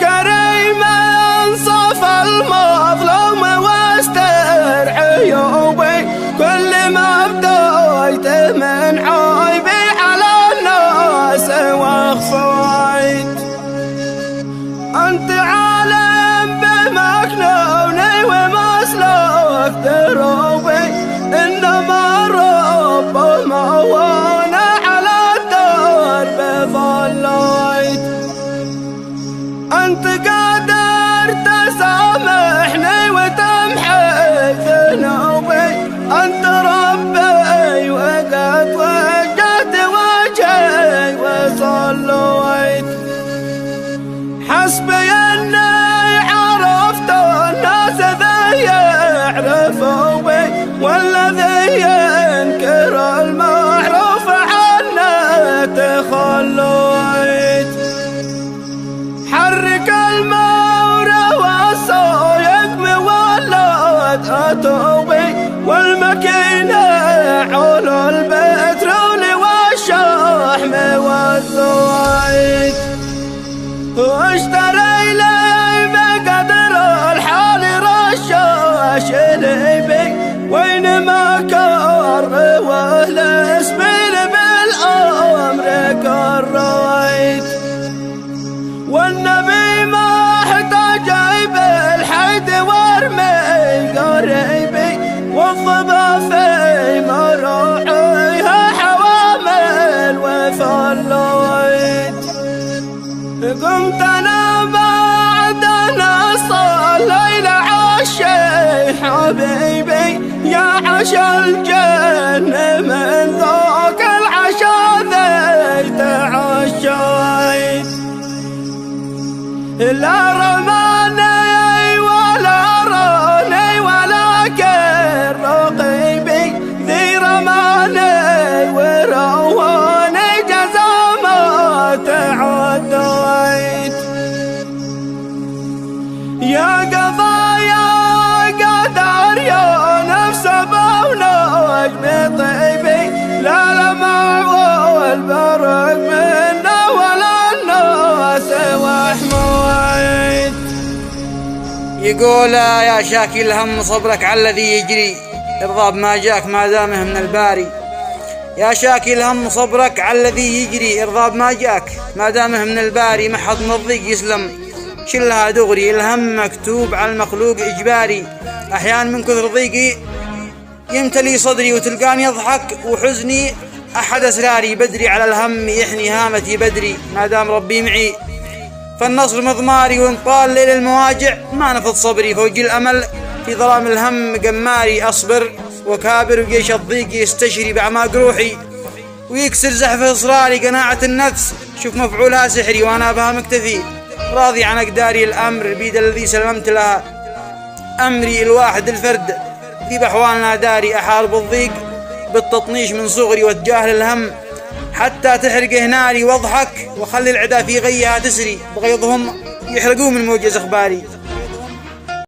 كريم انصف المظلوم واستر عيوبي، كل ما بديت من عيبي على الناس واخفيت. انت عالم بمكنوني ومسلك دروبي، انما الرب موانا على الدرب ظليت. انت قادر تسامحني وتمحي ذنوبي، انت ربي وقد وجهت وجهي وصليت. حسبي اني عرفت الناس ذي يعرفوا بي، والذي ينكر المعروف عنه تخليت. حرك المورى والصايق مولد اتوبي، والمكينة علو البترول والشحم والزويت. واشتري لي بقدر الحال رشاش ليبي، وينما كر والاسبيل بالامر كريت. والنبي ما احتاج بالحيد وارمي قريبي، والظبا في مراعيها حوامل وفليت. قمت انا بعد نص الليل عشي حبيبي، يا عشا الجنة من ذاك العشا ذي تعشيت. لا رماني ولا راني ولكن رقيبي، ذي رماني ورواني جزا ما تعديت. يا قضايا قدر يا نفس بونك بطيبي، لا لمع والبرق منا ولا الناس وحمويت. يقول يا شاكي الهم صبرك على الذي يجري، ارضى بما جاك ما دامه من الباري. يا شاكي الهم صبرك على الذي يجري، ارضى بما جاك ما دامه من الباري. ما حد من الضيق يسلم شلها دغري، الهم مكتوب على المخلوق اجباري. احيان من كثر ضيقي يمتلي صدري، وتلقاني اضحك وحزني احد اسراري. بدري على الهم يحني هامتي بدري، ما دام ربي معي فالنصر مضماري. وان طال ليل المواجع ما نفض صبري، فوق الامل في ظلام الهم قماري. اصبر وكابر وجيش الضيق يستشري باعماق روحي، ويكسر زحف اصراري. قناعة النفس شوف مفعولها سحري، وانا بها مكتفي راضي عن اقداري. الامر بيد الذي سلمت لها امري، الواحد الفرد ذي باحوالنا داري. احارب الضيق بالتطنيش من صغري، واتجاهل الهم حتى تحرقه ناري. واضحك وخلي العدا في غيها تسري، بغيظهم يحرقوه من موجز اخباري.